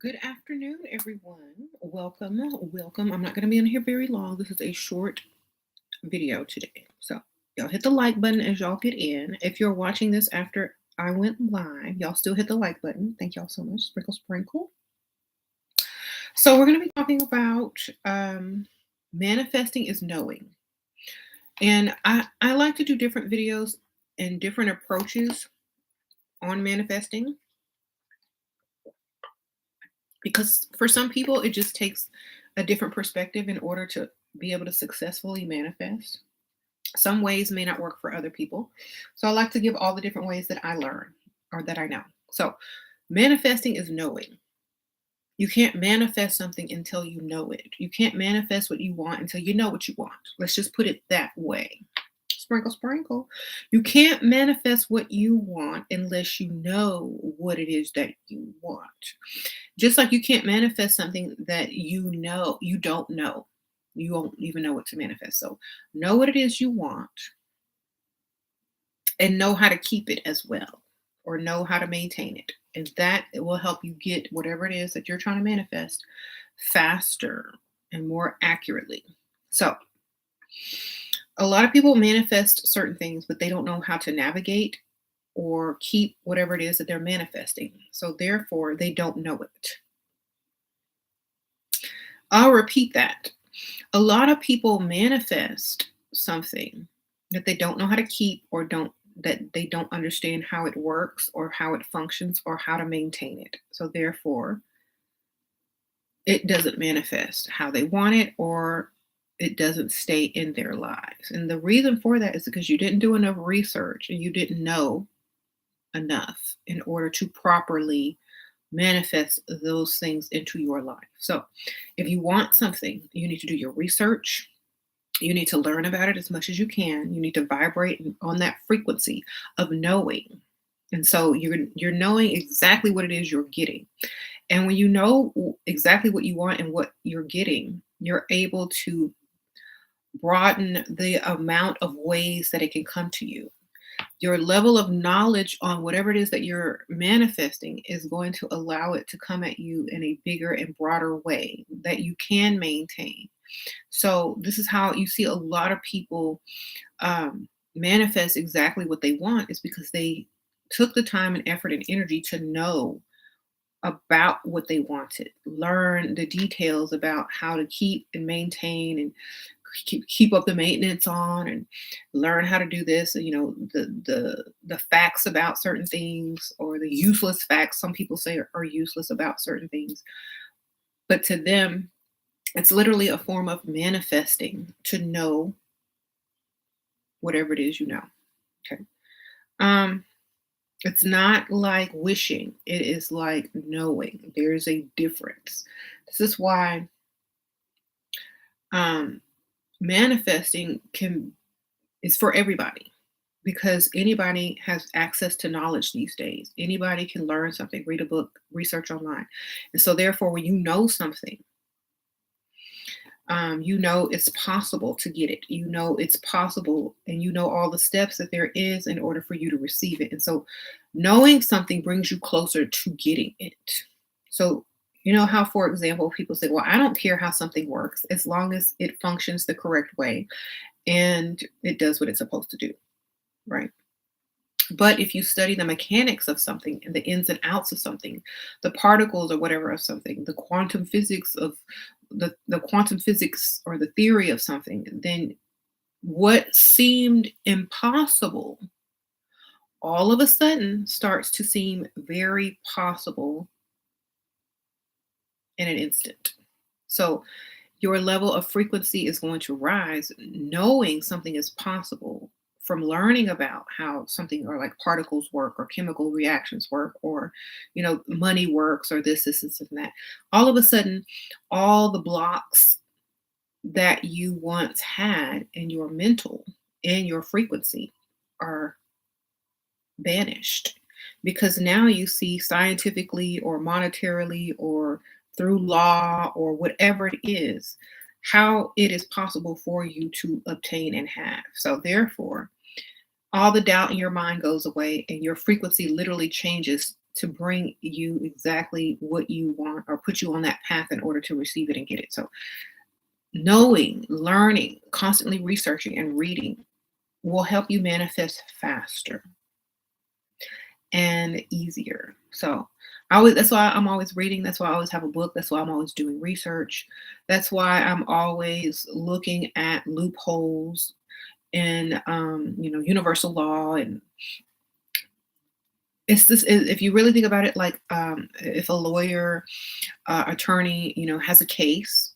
Good afternoon, everyone. Welcome. I'm not going to be on here very long. This is a short video today. So, y'all hit the like button as y'all get in. If you're watching this after I went live, y'all still hit the like button. Thank y'all so much. Sprinkle, sprinkle. So, we're going to be talking about manifesting is knowing. And I like to do different videos and different approaches on manifesting because for some people, it just takes a different perspective in order to be able to successfully manifest. Some ways may not work for other people. So I like to give all the different ways that I learn or that I know. So manifesting is knowing. You can't manifest something until you know it. You can't manifest what you want until you know what you want. Let's just put it that way. Sprinkle, sprinkle. You can't manifest what you want unless you know what it is that you want. Just like you can't manifest something that you don't know. You won't even know what to manifest. So know what it is you want and know how to keep it as well, or know how to maintain it. And that it will help you get whatever it is that you're trying to manifest faster and more accurately. So a lot of people manifest certain things, but they don't know how to navigate or keep whatever it is that they're manifesting. So therefore, they don't know it. I'll repeat that. A lot of people manifest something that they don't know how to keep or they don't understand how it works or how it functions or how to maintain it. So therefore, it doesn't manifest how they want it or it doesn't stay in their lives. And the reason for that is because you didn't do enough research and you didn't know enough in order to properly manifest those things into your life. So, if you want something, you need to do your research. You need to learn about it as much as you can. You need to vibrate on that frequency of knowing. And so you're knowing exactly what it is you're getting. And when you know exactly what you want and what you're getting, you're able to broaden the amount of ways that it can come to you. Your level of knowledge on whatever it is that you're manifesting is going to allow it to come at you in a bigger and broader way that you can maintain. So, this is how you see a lot of people manifest exactly what they want, is because they took the time and effort and energy to know about what they wanted, learn the details about how to keep and maintain and keep up the maintenance on, and learn how to do this, the facts about certain things, or the useless facts some people say are useless about certain things, but to them it's literally a form of manifesting to know whatever it is you know. Okay. um it's not like wishing, it is like knowing. There's a difference. This is why um manifesting can is for everybody, because anybody has access to knowledge these days. Anybody can learn something, read a book, research online. And so therefore, when you know something, you know it's possible to get it. You know it's possible, and you know all the steps that there is in order for you to receive it. And so knowing something brings you closer to getting it. So you know how, for example, people say, well, I don't care how something works as long as it functions the correct way and it does what it's supposed to do, right? But if you study the mechanics of something and the ins and outs of something, the particles or whatever of something, the quantum physics or the theory of something, then what seemed impossible all of a sudden starts to seem very possible in an instant. So your level of frequency is going to rise knowing something is possible from learning about how something, or like particles work or chemical reactions work, or money works, or this and that. All of a sudden, all the blocks that you once had in your mental and your frequency are vanished, because now you see scientifically or monetarily or through law or whatever it is, how it is possible for you to obtain and have. So therefore, all the doubt in your mind goes away and your frequency literally changes to bring you exactly what you want or put you on that path in order to receive it and get it. So, knowing, learning, constantly researching and reading will help you manifest faster and easier. So, that's why I'm always reading. That's why I always have a book. That's why I'm always doing research. That's why I'm always looking at loopholes in universal law. And it's this, if you really think about it, like if a lawyer, attorney, has a case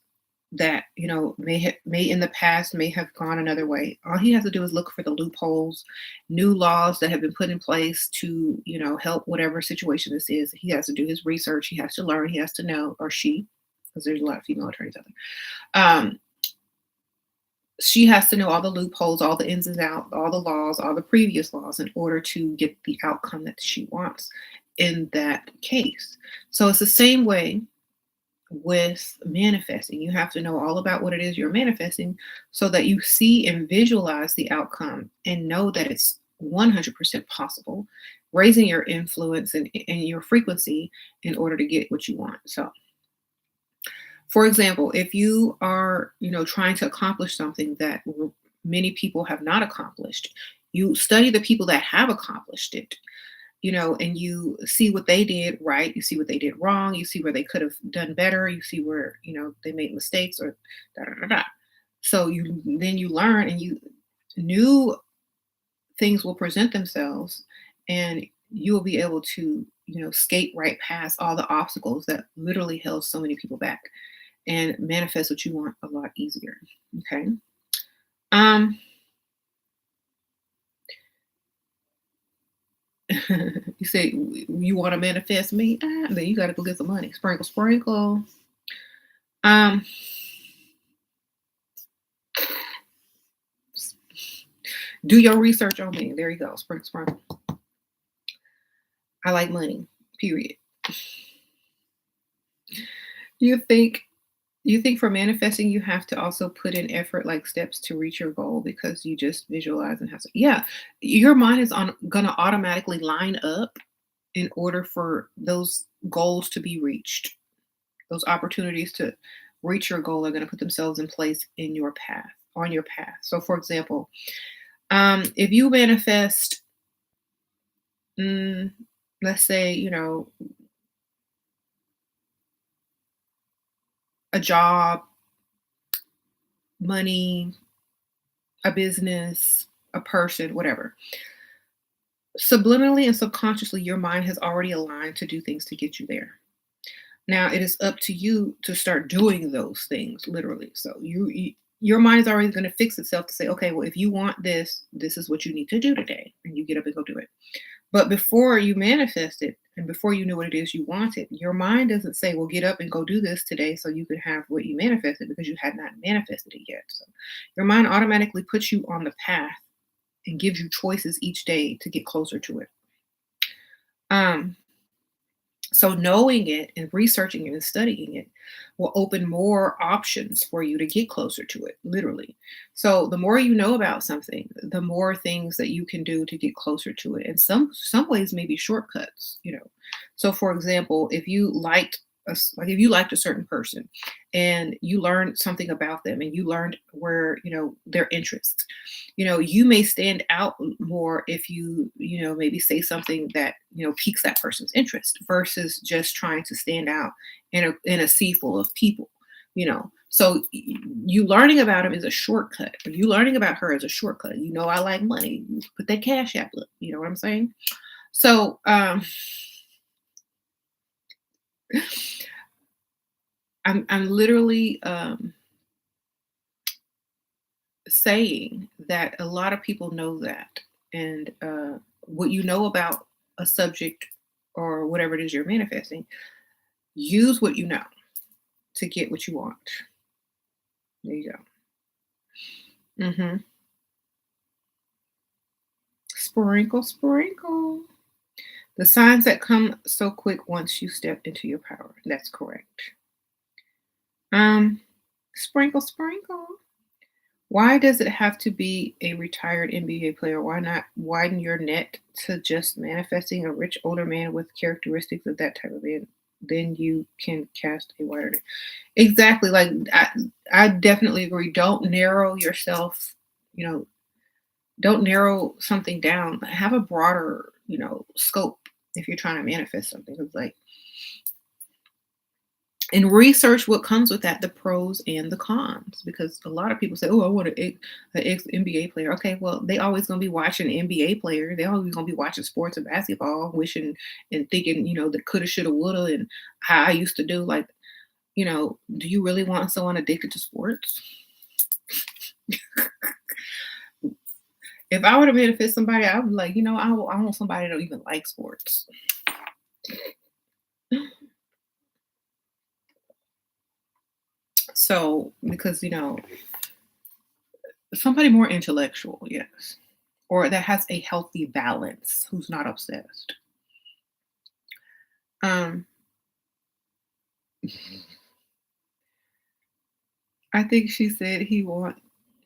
that may in the past may have gone another way. All he has to do is look for the loopholes, new laws that have been put in place to help whatever situation this is. He has to do his research. He has to learn. He has to know, or she, because there's a lot of female attorneys out there. She has to know all the loopholes, all the ins and outs, all the laws, all the previous laws in order to get the outcome that she wants in that case. So it's the same way with manifesting. You have to know all about what it is you're manifesting so that you see and visualize the outcome and know that it's 100% possible, raising your influence and your frequency in order to get what you want. So, for example, if you are, trying to accomplish something that many people have not accomplished, you study the people that have accomplished it, and you see what they did right, you see what they did wrong, you see where they could have done better, you see where, they made mistakes or da da da da. So you learn, and new things will present themselves, and you will be able to, skate right past all the obstacles that literally held so many people back and manifest what you want a lot easier. Okay. Um, you say you want to manifest me, then you got to go get some money. Sprinkle, sprinkle. Um, do your research on me. There you go. Sprinkle, sprinkle. I like money. Period. You think for manifesting you have to also put in effort, like steps to reach your goal, because you just visualize and have to, yeah, your mind is gonna automatically line up in order for those goals to be reached. Those opportunities to reach your goal are going to put themselves in place in your path, on your path. So, for example, if you manifest, let's say, a job, money, a business, a person, whatever. Subliminally and subconsciously, your mind has already aligned to do things to get you there. Now it is up to you to start doing those things, literally. So your mind is already going to fix itself to say, okay, well, if you want this, this is what you need to do today, and you get up and go do it. But before you manifest it, and before you know what it is you wanted, your mind doesn't say, well, get up and go do this today so you can have what you manifested, because you had not manifested it yet. So your mind automatically puts you on the path and gives you choices each day to get closer to it. So knowing it and researching it and studying it will open more options for you to get closer to it, literally. So the more you know about something, the more things that you can do to get closer to it. And some ways may be shortcuts. So for example, if you liked if you liked a certain person and you learned something about them and you learned where, their interests, you may stand out more if you maybe say something that, piques that person's interest versus just trying to stand out in a sea full of people. So you learning about him is a shortcut. Or you learning about her is a shortcut. I like money. You put that cash app up. You know what I'm saying? So I'm literally saying that a lot of people know that, and what you know about a subject or whatever it is you're manifesting, use what you know to get what you want. There you go. Sprinkle, sprinkle. The signs that come so quick once you step into your power. That's correct. Sprinkle, sprinkle. Why does it have to be a retired NBA player? Why not widen your net to just manifesting a rich older man with characteristics of that type of man? Then you can cast a wider net. Exactly. Like I definitely agree. Don't narrow yourself, you know, don't narrow something down. Have a broader, scope if you're trying to manifest something. It's like and research what comes with that, the pros and the cons, because a lot of people say, "Oh, I want an ex NBA player." Okay, well, they always gonna be watching NBA player. They always gonna be watching sports and basketball, wishing and thinking, the coulda, shoulda, woulda, and how I used to do. Like, do you really want someone addicted to sports? If I were to manifest somebody, I would be like, I want somebody that don't even like sports. So, because somebody more intellectual, yes. Or that has a healthy balance, who's not obsessed. Um, I think she said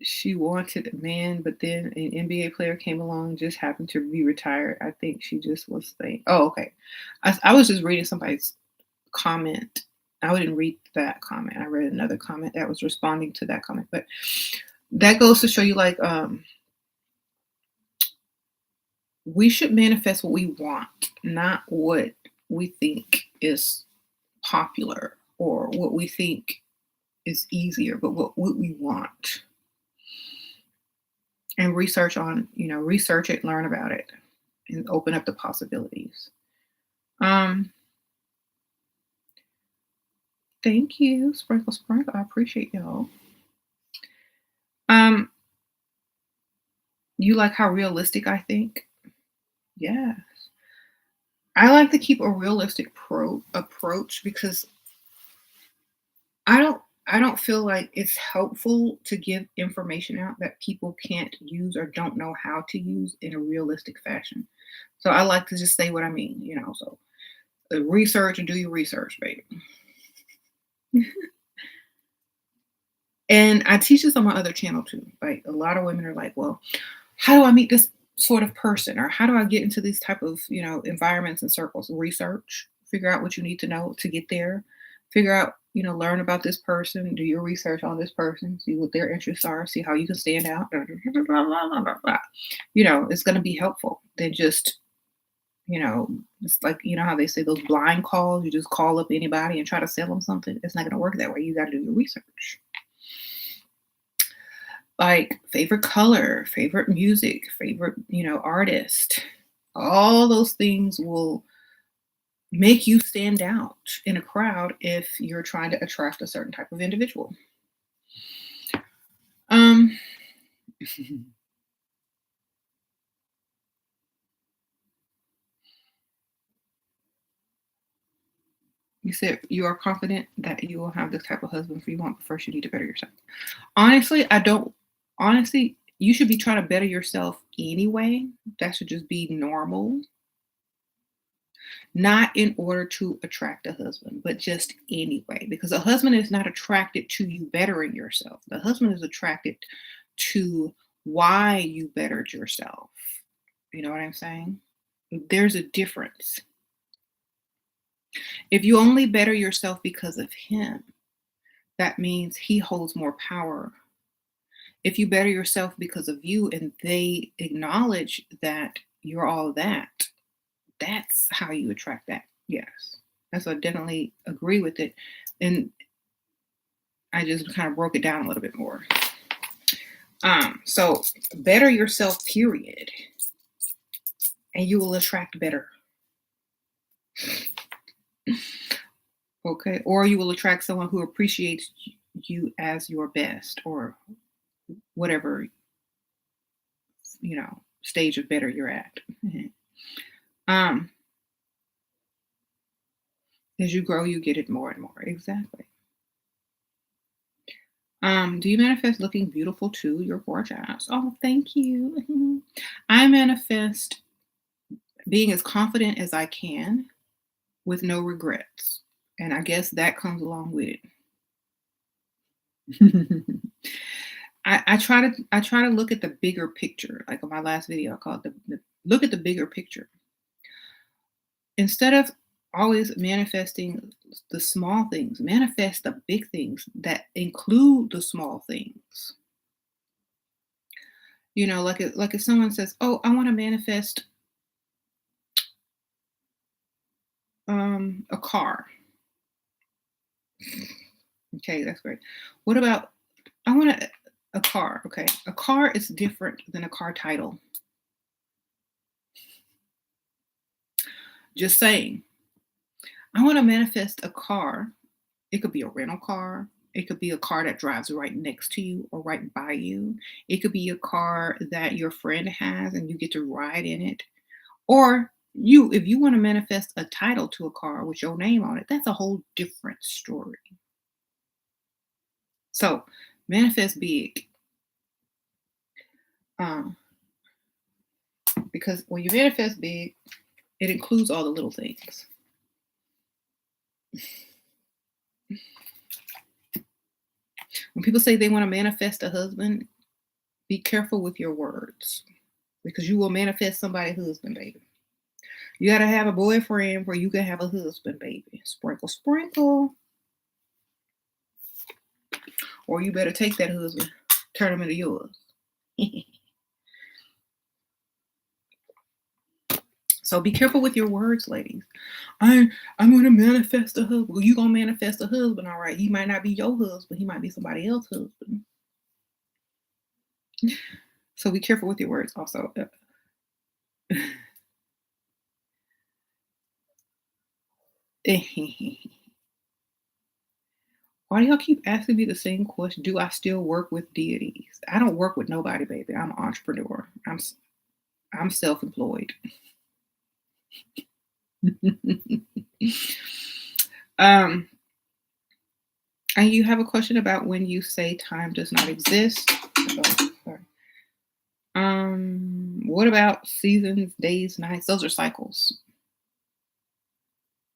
she wanted a man, but then an NBA player came along, just happened to be retired. I think she just was saying, oh, okay. I was just reading somebody's comment. I didn't read that comment. I read another comment that was responding to that comment. But that goes to show you, like, we should manifest what we want, not what we think is popular or what we think is easier, but what we want. And research it, learn about it, and open up the possibilities. Um, Thank you, Sprinkle Sprinkle. I appreciate y'all. Um, you like how realistic I think? Yeah. I like to keep a realistic approach because I don't feel like it's helpful to give information out that people can't use or don't know how to use in a realistic fashion. So I like to just say what I mean. So research and do your research, baby. And I teach this on my other channel too. Like a lot of women are like, well, how do I meet this sort of person? Or how do I get into these type of, environments and circles? Research, figure out what you need to know to get there. Figure out, learn about this person, do your research on this person, see what their interests are, see how you can stand out. It's going to be helpful than just, it's like, how they say those blind calls, you just call up anybody and try to sell them something. It's not going to work that way. You got to do your research. Like favorite color, favorite music, favorite, artist. All those things will make you stand out in a crowd if you're trying to attract a certain type of individual. Um you said you are confident that you will have this type of husband for you want, but first you need to better yourself. Honestly, I don't honestly, you should be trying to better yourself anyway. That should just be normal. Not in order to attract a husband, but just anyway, because a husband is not attracted to you bettering yourself. The husband is attracted to why you bettered yourself. You know what I'm saying? There's a difference. If you only better yourself because of him, that means he holds more power. If you better yourself because of you and they acknowledge that you're all that, that's how you attract that. Yes. And so I definitely agree with it. And I just kind of broke it down a little bit more. So better yourself, period. And you will attract better. Okay. Or you will attract someone who appreciates you as your best or whatever, stage of better you're at. um, as you grow, you get it more and more. Exactly. Do you manifest looking beautiful too? You're gorgeous. Oh, thank you. I manifest being as confident as I can with no regrets. And I guess that comes along with it. I try to look at the bigger picture. Like on my last video, I called the look at the bigger picture instead of always manifesting the small things. Manifest the big things that include the small things. Like if someone says, "Oh, I want to manifest a car." Okay, that's great. What about I want a car? Okay, a car is different than a car title. Just saying. I want to manifest a car. It could be a rental car. It could be a car that drives right next to you or right by you. It could be a car that your friend has and you get to ride in it. Or if you want to manifest a title to a car with your name on it, that's a whole different story. So manifest big. Um, because when you manifest big, it includes all the little things. When people say they want to manifest a husband, be careful with your words because you will manifest somebody's husband, baby. You got to have a boyfriend where you can have a husband, baby. Sprinkle, sprinkle. Or you better take that husband, turn him into yours. So be careful with your words, ladies. I'm going to manifest a husband. Well, you going to manifest a husband, all right. He might not be your husband. He might be somebody else's husband. So be careful with your words also. Why do y'all keep asking me the same question? Do I still work with deities? I don't work with nobody, baby. I'm an entrepreneur. I'm self-employed. And you have a question about when you say time does not exist. Oh, sorry. What about seasons, days, nights? Those are cycles.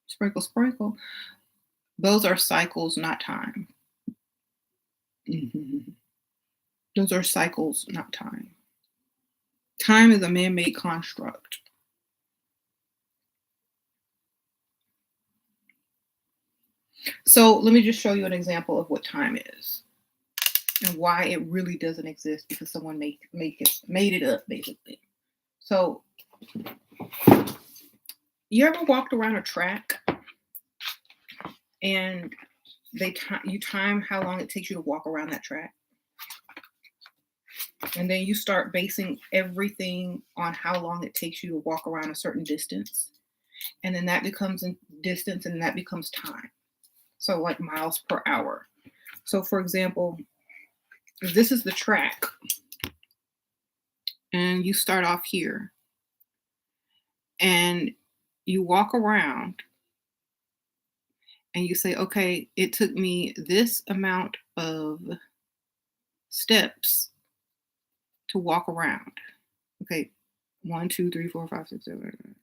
Sprinkle, sprinkle. Those are cycles, not time. Those are cycles, not time. Time is a man-made construct. So let me just show you an example of what time is and why it really doesn't exist because someone made it up, basically. So you ever walked around a track and you time how long it takes you to walk around that track? And then you start basing everything on how long it takes you to walk around a certain distance. And then that becomes in distance and that becomes time. So like miles per hour. So for example, if this is the track and you start off here and you walk around and you say, okay, it took me this amount of steps to walk around. Okay, 1, 2, 3, 4, 5, 6, 7.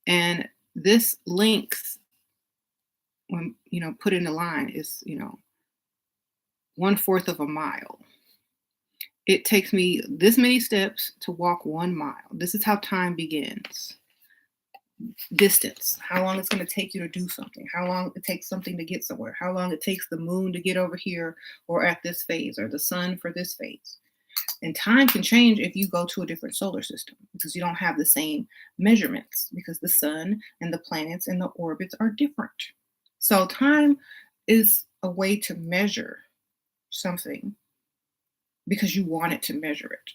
And this length, when put in a line, is 1/4 of a mile. It takes me this many steps to walk 1 mile. This is how time begins. Distance, how long it's going to take you to do something, how long it takes something to get somewhere, how long it takes the moon to get over here or at this phase, or the sun for this phase. And time can change if you go to a different solar system because you don't have the same measurements because the sun and the planets and the orbits are different. So time is a way to measure something because you want it to measure it.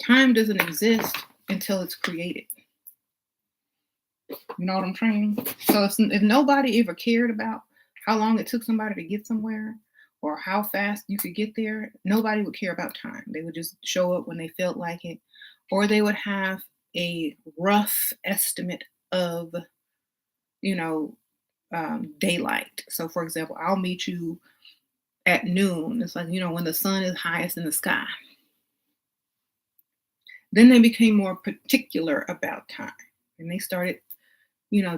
Time doesn't exist until it's created. You know what I'm saying? So if nobody ever cared about how long it took somebody to get somewhere or how fast you could get there, nobody would care about time. They would just show up when they felt like it, or they would have a rough estimate of, daylight. So for example, I'll meet you at noon. It's like, when the sun is highest in the sky. Then they became more particular about time and they started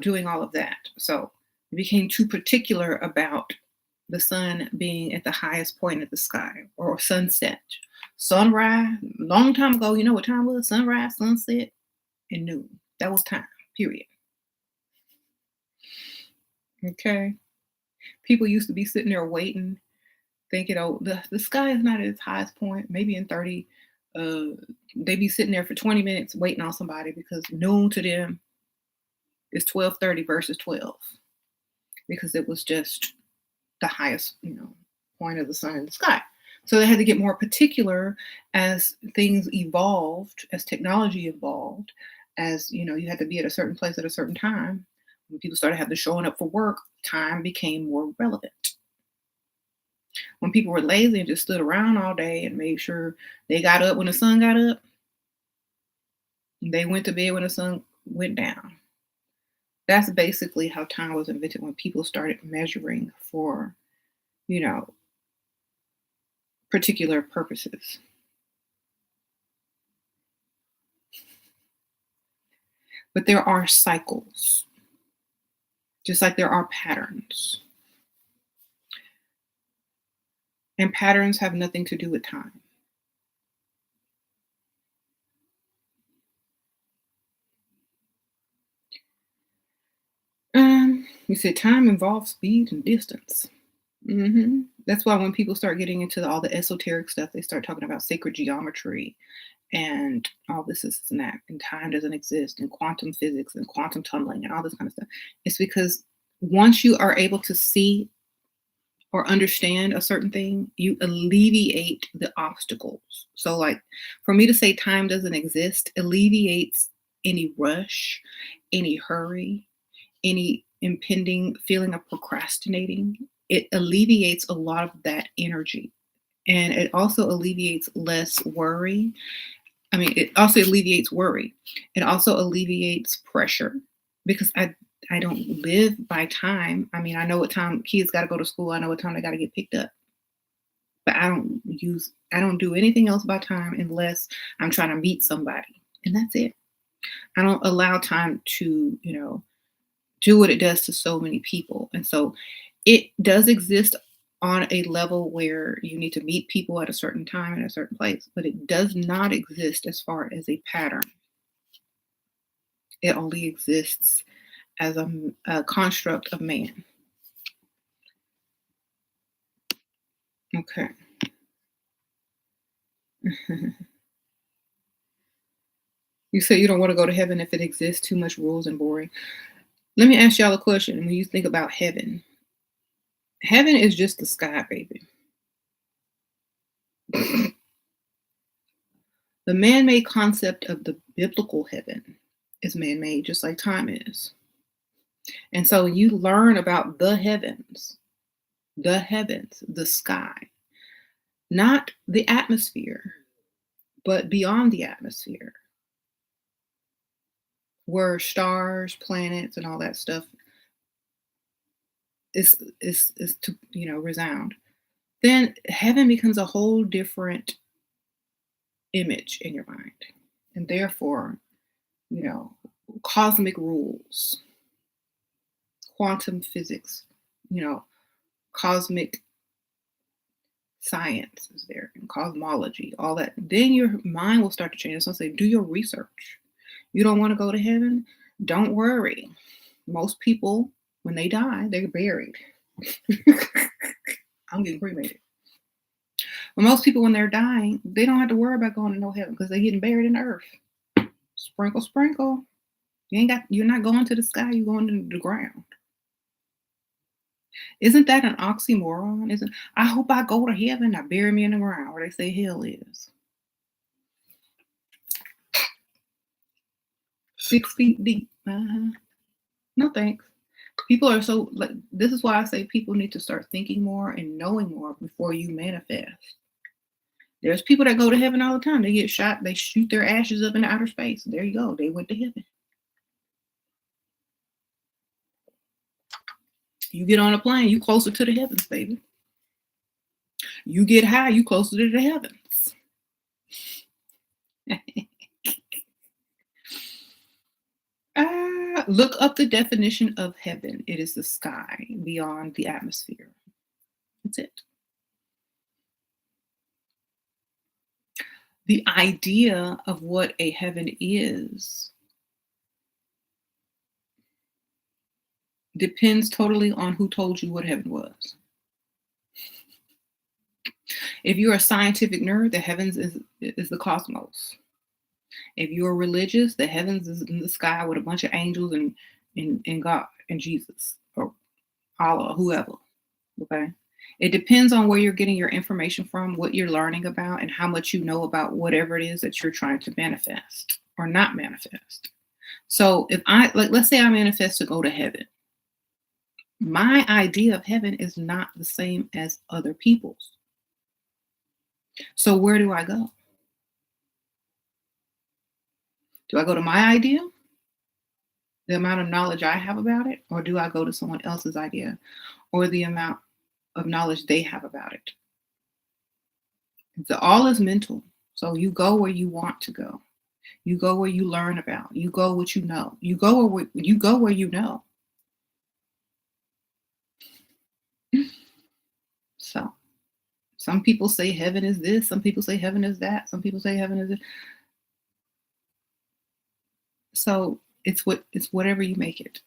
doing all of that. So it became too particular about the sun being at the highest point of the sky, or sunset. Sunrise, long time ago, you know what time it was? Sunrise, sunset, and noon. That was time, period. Okay. People used to be sitting there waiting, thinking, oh, the sky is not at its highest point. Maybe in 30, uh, they be sitting there for 20 minutes waiting on somebody because noon to them is 12:30 versus 12, because it was just the highest, point of the sun in the sky. So they had to get more particular as things evolved, as technology evolved, as you had to be at a certain place at a certain time. When people started having to showing up for work, time became more relevant. When people were lazy and just stood around all day and made sure they got up when the sun got up, they went to bed when the sun went down. That's basically how time was invented, when people started measuring for, you know, particular purposes. But there are cycles, just like there are patterns. And patterns have nothing to do with time. You said time involves speed and distance. That's why when people start getting into all the esoteric stuff, they start talking about sacred geometry and all this and that, and time doesn't exist, and quantum physics and quantum tunneling and all this kind of stuff. It's because once you are able to see or understand a certain thing, you alleviate the obstacles. So, like, for me to say time doesn't exist alleviates any rush, any hurry, any impending feeling of procrastinating. It alleviates a lot of that energy. And it also alleviates less worry. I mean, it also alleviates worry. It also alleviates pressure, because I don't live by time. I mean, I know what time kids got to go to school. I know what time they got to get picked up. But I don't do anything else by time unless I'm trying to meet somebody. And that's it. I don't allow time to, do what it does to so many people. And so it does exist on a level where you need to meet people at a certain time in a certain place, but it does not exist as far as a pattern. It only exists as a construct of man. Okay. You say you don't want to go to heaven if it exists, too much rules and boring. Let me ask y'all a question. When you think about heaven, heaven is just the sky, baby. The man made concept of the biblical heaven is man made, just like time is. And so you learn about the heavens, the sky, not the atmosphere, but beyond the atmosphere, where stars, planets, and all that stuff is to resound. Then heaven becomes a whole different image in your mind, and therefore, you know, cosmic rules, quantum physics, you know, cosmic science is there, and cosmology, all that. Then your mind will start to change. So I'll say, do your research. You don't want to go to heaven? Don't worry. Most people, when they die, they're buried. I'm getting cremated. But most people, when they're dying, they don't have to worry about going to no heaven because they're getting buried in the earth. Sprinkle, sprinkle. You're not going to the sky, you're going to the ground. Isn't that an oxymoron? Isn't I hope I go to heaven, now bury me in the ground where they say hell is. 6 feet deep. No thanks. People are so like this is why I say people need to start thinking more and knowing more before you manifest. There's people that go to heaven all the time. They get shot, they shoot their ashes up into outer space. There you go. They went to heaven. You get on a plane, you closer to the heavens, baby. You get high, you closer to the heavens. Look up the definition of heaven. It is the sky beyond the atmosphere. That's it. The idea of what a heaven is depends totally on who told you what heaven was. If you're a scientific nerd, the heavens is the cosmos. If you're religious, the heavens is in the sky with a bunch of angels and God and Jesus or Allah, whoever. Okay. It depends on where you're getting your information from, what you're learning about, and how much you know about whatever it is that you're trying to manifest or not manifest. So if let's say I manifest to go to heaven, my idea of heaven is not the same as other people's. So where do I go? Do I go to my idea, the amount of knowledge I have about it, or do I go to someone else's idea or the amount of knowledge they have about it? All is mental. So you go where you want to go. You go where you learn about. You go what you know. You go where you know. So some people say heaven is this. Some people say heaven is that. Some people say heaven is this. So it's whatever you make it.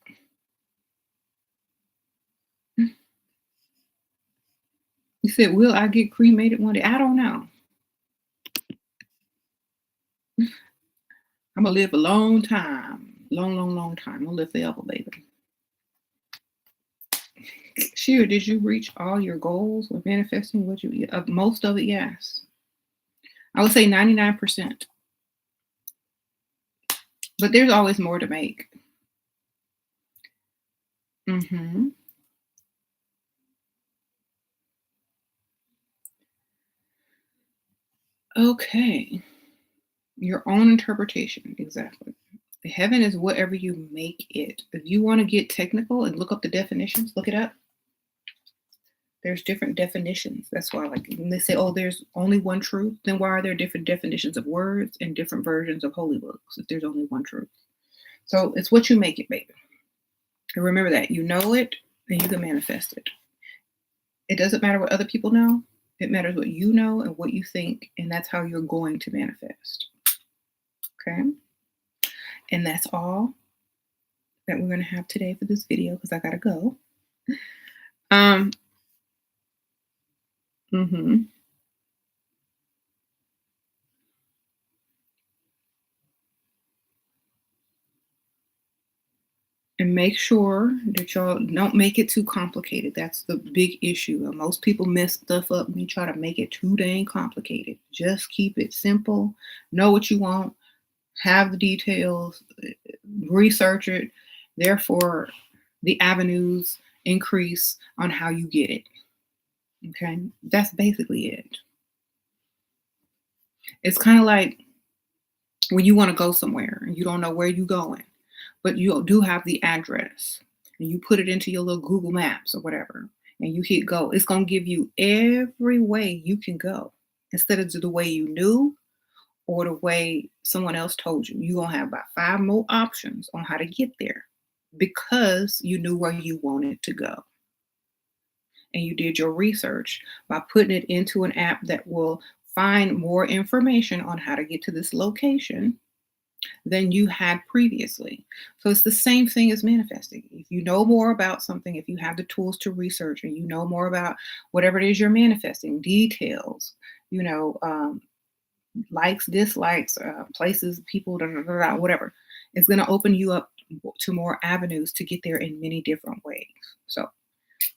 You said, will I get cremated one day? I don't know. I'm gonna live a long time. Long time. I'm gonna live forever, baby. Sure, did you reach all your goals with manifesting what you most of it, yes. I would say 99%. But there's always more to make. Mm-hmm. Okay. Your own interpretation, exactly. Heaven is whatever you make it. If you want to get technical and look up the definitions, look it up. There's different definitions. That's why, like, when they say, oh, there's only one truth, then why are there different definitions of words and different versions of holy books if there's only one truth? So it's what you make it, baby. And remember that. You know it, then you can manifest it. It doesn't matter what other people know. It matters what you know and what you think, and that's how you're going to manifest. Okay? And that's all that we're going to have today for this video because I got to go. Mm-hmm. And make sure that y'all don't make it too complicated. That's the big issue. Most people mess stuff up and they try to make it too dang complicated. Just keep it simple. Know what you want. Have the details. Research it. Therefore, the avenues increase on how you get it. Okay? That's basically it. It's kind of like when you want to go somewhere and you don't know where you're going, but you do have the address and you put it into your little Google Maps or whatever, and you hit go. It's going to give you every way you can go instead of the way you knew or the way someone else told you. You're going to have about 5 more options on how to get there because you knew where you wanted to go. And you did your research by putting it into an app that will find more information on how to get to this location than you had previously. So it's the same thing as manifesting. If you know more about something, if you have the tools to research and you know more about whatever it is you're manifesting, details, likes, dislikes, places, people, whatever, it's going to open you up to more avenues to get there in many different ways. So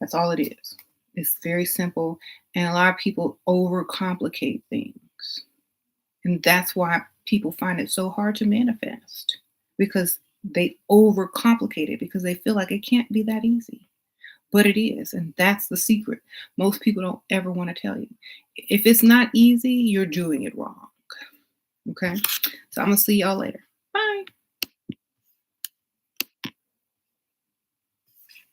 that's all it is. It's very simple. And a lot of people overcomplicate things. And that's why people find it so hard to manifest because they overcomplicate it because they feel like it can't be that easy. But it is. And that's the secret. Most people don't ever want to tell you. If it's not easy, you're doing it wrong. Okay. So I'm going to see y'all later. Bye.